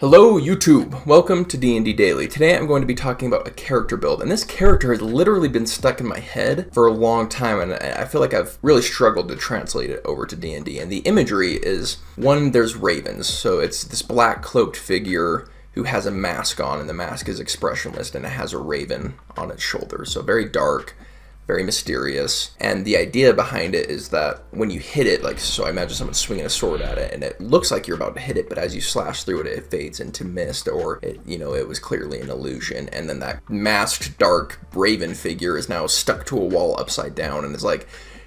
Hello YouTube, welcome to D&D Daily. Today I'm going to be talking about a character build, and this character has literally been stuck in my head for a long time, and I feel like I've really struggled to translate it over to D&D. And the imagery is, one, there's ravens, so it's this black cloaked figure who has a mask on, and the mask is expressionless, and it has a raven on its shoulder, so very dark, very mysterious. And the idea behind it is that when you hit it, so I imagine someone swinging a sword at it and it looks like you're about to hit it, but as you slash through it, it fades into mist, or it was clearly an illusion. And then that masked dark raven figure is now stuck to a wall upside down and is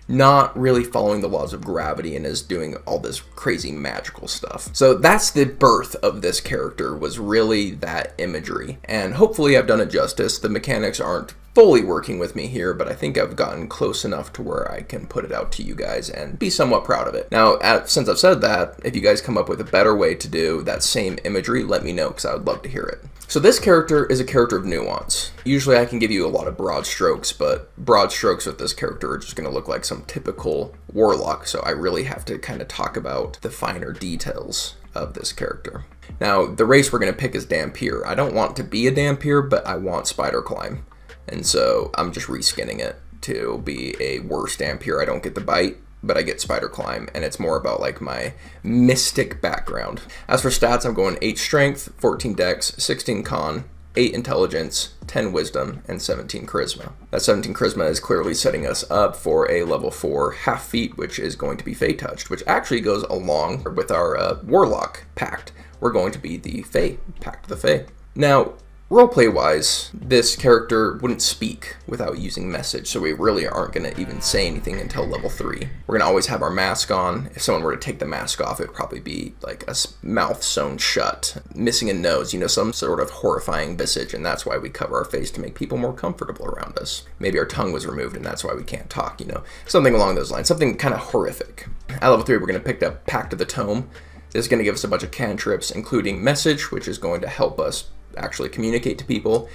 not really following the laws of gravity and is doing all this crazy magical stuff. So that's the birth of this character, was really that imagery. And hopefully I've done it justice. The mechanics aren't fully working with me here, but I think I've gotten close enough to where I can put it out to you guys and be somewhat proud of it. Now, since I've said that, if you guys come up with a better way to do that same imagery, let me know, because I would love to hear it. So this character is a character of nuance. Usually I can give you a lot of broad strokes, but broad strokes with this character are just going to look like some typical warlock, so I really have to kind of talk about the finer details of this character. Now, the race we're going to pick is Dhampir. I don't want to be a Dhampir, but I want spider climb. And so I'm just reskinning it to be a worse Dhampir. I don't get the bite, but I get spider climb, and it's more about my mystic background. As for stats, I'm going 8 strength, 14 dex, 16 con, 8 intelligence, 10 wisdom, and 17 charisma. That 17 charisma is clearly setting us up for a level 4 half feat, which is going to be Fey touched, which actually goes along with our Warlock pact. We're going to be the Fey, Pact of the Fey. Now, roleplay-wise, this character wouldn't speak without using message, so we really aren't going to even say anything until level 3. We're going to always have our mask on. If someone were to take the mask off, it would probably be like a mouth sewn shut, missing a nose, some sort of horrifying visage, and that's why we cover our face to make people more comfortable around us. Maybe our tongue was removed and that's why we can't talk, something along those lines, something kind of horrific. At level 3, we're going to pick up Pact of the Tome. This is going to give us a bunch of cantrips, including message, which is going to help us actually communicate to people.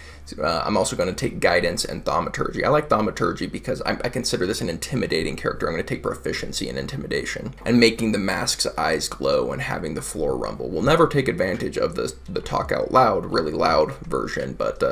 I'm also going to take guidance and thaumaturgy. I like thaumaturgy because I consider this an intimidating character. I'm going to take proficiency in intimidation, and making the mask's eyes glow and having the floor rumble. We'll never take advantage of the talk out loud, really loud version, but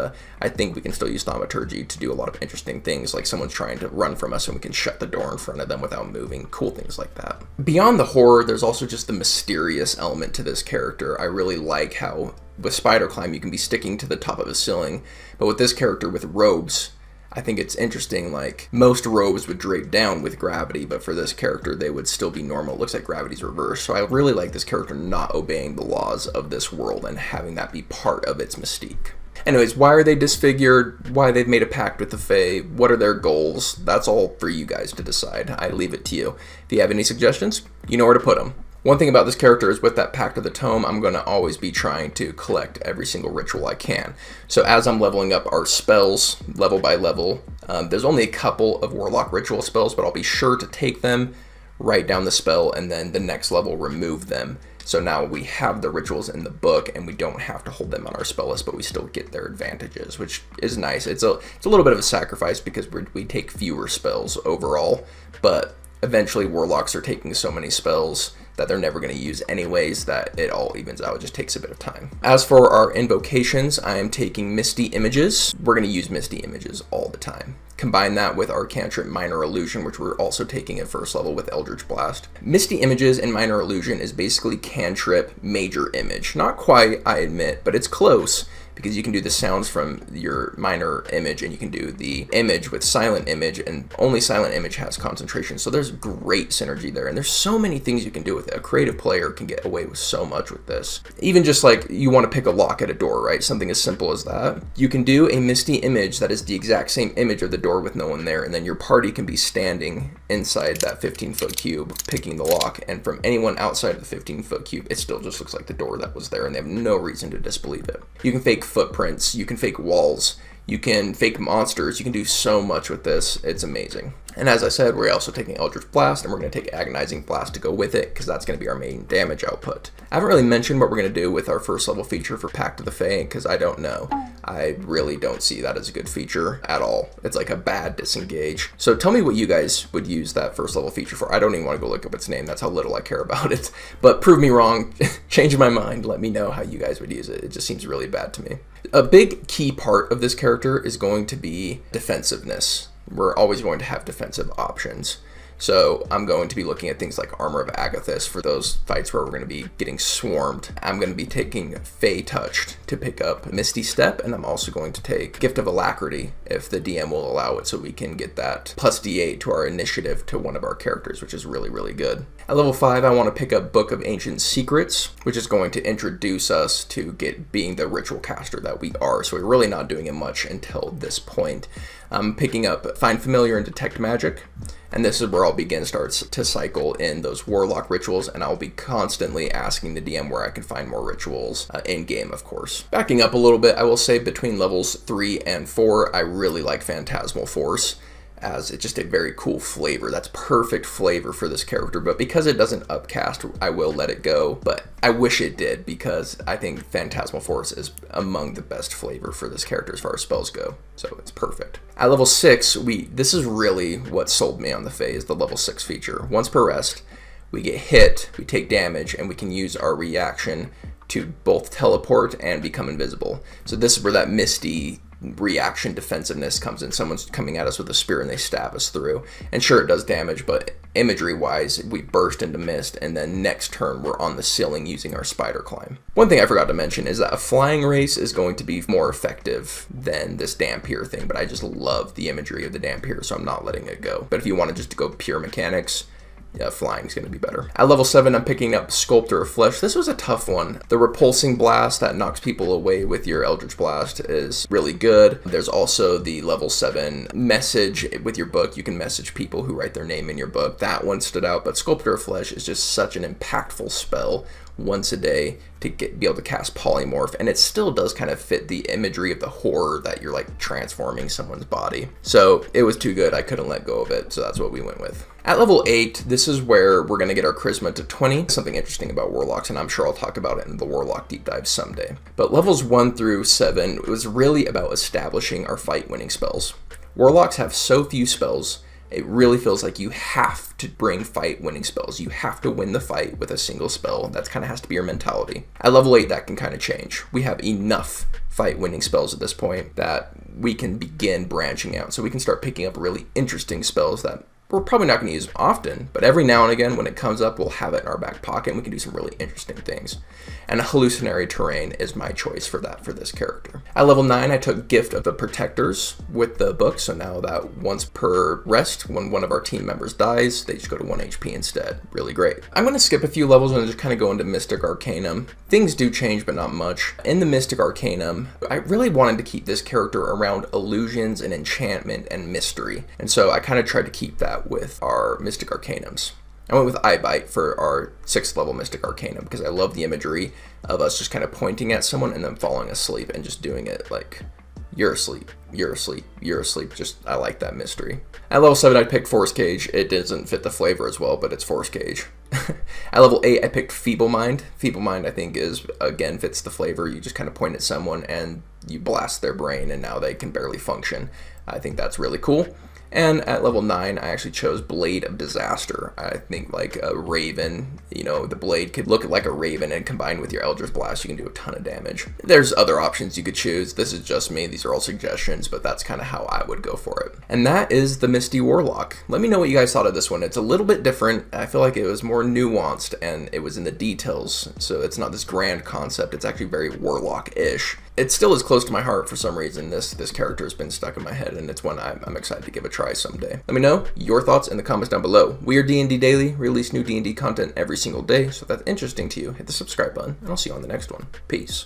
I think we can still use thaumaturgy to do a lot of interesting things, like someone's trying to run from us and we can shut the door in front of them without moving. Cool things like that. Beyond the horror, there's also just the mysterious element to this character. I really like how with spider climb you can be sticking to the top of a ceiling, but with this character with robes, I think it's interesting. Most robes would drape down with gravity, but for this character they would still be normal. It looks like gravity's reversed, so I really like this character not obeying the laws of this world and having that be part of its mystique. Anyways, why are they disfigured? Why they've made a pact with the Fae? What are their goals? That's all for you guys to decide. I leave it to you. If you have any suggestions, you know where to put them. One thing about this character is with that Pact of the Tome, I'm going to always be trying to collect every single ritual I can. So as I'm leveling up our spells level by level, there's only a couple of Warlock ritual spells, but I'll be sure to take them, write down the spell, and then the next level remove them. So now we have the rituals in the book and we don't have to hold them on our spell list, but we still get their advantages, which is nice. It's a little bit of a sacrifice because we take fewer spells overall, but eventually Warlocks are taking so many spells that they're never going to use anyways that it all evens out. It just takes a bit of time. As for our invocations, I am taking Misty Images. We're going to use Misty Images all the time. Combine that with our cantrip Minor Illusion, which we're also taking at first level with Eldritch Blast. Misty Images and Minor Illusion is basically cantrip Major Image. Not quite, I admit, but it's close, because you can do the sounds from your minor image and you can do the image with silent image, and only silent image has concentration. So there's great synergy there, and there's so many things you can do with it. A creative player can get away with so much with this. Even just you want to pick a lock at a door, right? Something as simple as that. You can do a misty image that is the exact same image of the door with no one there, and then your party can be standing inside that 15-foot cube picking the lock, and from anyone outside of the 15-foot cube, it still just looks like the door that was there, and they have no reason to disbelieve it. You can fake footprints, you can fake walls, you can fake monsters, you can do so much with this. It's amazing. And as I said, we're also taking Eldritch Blast, and we're going to take Agonizing Blast to go with it, because that's going to be our main damage output. I haven't really mentioned what we're going to do with our first level feature for Pact of the Fae, because I don't know. I really don't see that as a good feature at all. It's like a bad disengage. So tell me what you guys would use that first level feature for. I don't even want to go look up its name. That's how little I care about it. But prove me wrong, change my mind, let me know how you guys would use it. It just seems really bad to me. A big key part of this character is going to be defensiveness. We're always going to have defensive options. So I'm going to be looking at things like Armor of Agathis for those fights where we're going to be getting swarmed. I'm going to be taking Fey Touched to pick up Misty Step, and I'm also going to take Gift of Alacrity if the DM will allow it, so we can get that plus D8 to our initiative to one of our characters, which is really, really good. At level 5, I want to pick up Book of Ancient Secrets, which is going to introduce us to being the ritual caster that we are, so we're really not doing it much until this point. I'm picking up Find Familiar and Detect Magic, and this is where I'll begin starts to cycle in those Warlock rituals, and I'll be constantly asking the DM where I can find more rituals in-game, of course. Backing up a little bit, I will say between levels 3 and 4, I really like Phantasmal Force, as it's just a very cool flavor. That's perfect flavor for this character, but because it doesn't upcast, I will let it go. But I wish it did, because I think Phantasmal Force is among the best flavor for this character as far as spells go, so it's perfect. At level 6, this is really what sold me on the Fae, is the level 6 feature. Once per rest, we get hit, we take damage, and we can use our reaction to both teleport and become invisible. So this is where that Misty reaction defensiveness comes in. Someone's coming at us with a spear and they stab us through, and sure, it does damage, but imagery wise, we burst into mist, and then next turn we're on the ceiling using our spider climb. One thing I forgot to mention is that a flying race is going to be more effective than this Dampier thing, but I just love the imagery of the Dampier, so I'm not letting it go. But if you want to just go pure mechanics, yeah, flying's going to be better. At level 7, I'm picking up Sculptor of Flesh. This was a tough one. The Repulsing Blast that knocks people away with your Eldritch Blast is really good. There's also the level 7 message with your book. You can message people who write their name in your book. That one stood out, but Sculptor of Flesh is just such an impactful spell once a day to be able to cast Polymorph, and it still does kind of fit the imagery of the horror that you're like transforming someone's body. So it was too good, I couldn't let go of it, so that's what we went with. At level 8, this is where we're going to get our Charisma to 20. Something interesting about Warlocks, and I'm sure I'll talk about it in the Warlock deep dive someday. But levels 1 through 7 was really about establishing our fight winning spells. Warlocks have so few spells, it really feels like you have to bring fight-winning spells. You have to win the fight with a single spell. That kind of has to be your mentality. At level 8, that can kind of change. We have enough fight-winning spells at this point that we can begin branching out. So we can start picking up really interesting spells that we're probably not going to use often, but every now and again when it comes up, we'll have it in our back pocket and we can do some really interesting things. And a Hallucinatory Terrain is my choice for that for this character. At level 9, I took Gift of the Protectors with the book, so now that once per rest, when one of our team members dies, they just go to 1 HP instead. Really great. I'm going to skip a few levels and just kind of go into Mystic Arcanum. Things do change, but not much. In the Mystic Arcanum, I really wanted to keep this character around illusions and enchantment and mystery, and so I kind of tried to keep that with our Mystic Arcanums. I went with Eyebite for our 6th level Mystic Arcanum because I love the imagery of us just kind of pointing at someone and then falling asleep and just doing it like, you're asleep, you're asleep, you're asleep. Just, I like that mystery. At level 7, I picked Force Cage. It doesn't fit the flavor as well, but it's Force Cage. At level 8, I picked Feeble Mind. Feeble Mind, I think, again, fits the flavor. You just kind of point at someone and you blast their brain and now they can barely function. I think that's really cool. And at level 9, I actually chose Blade of Disaster. I think like a raven, you know, the blade could look like a raven, and combined with your Eldritch Blast, you can do a ton of damage. There's other options you could choose. This is just me. These are all suggestions, but that's kind of how I would go for it. And that is the Misty Warlock. Let me know what you guys thought of this one. It's a little bit different. I feel like it was more nuanced, and it was in the details, so it's not this grand concept. It's actually very Warlock-ish. It still is close to my heart for some reason. This character has been stuck in my head, and it's one I'm excited to give a try someday. Let me know your thoughts in the comments down below. We are D&D Daily, release new D&D content every single day, so if that's interesting to you, hit the subscribe button, and I'll see you on the next one. Peace.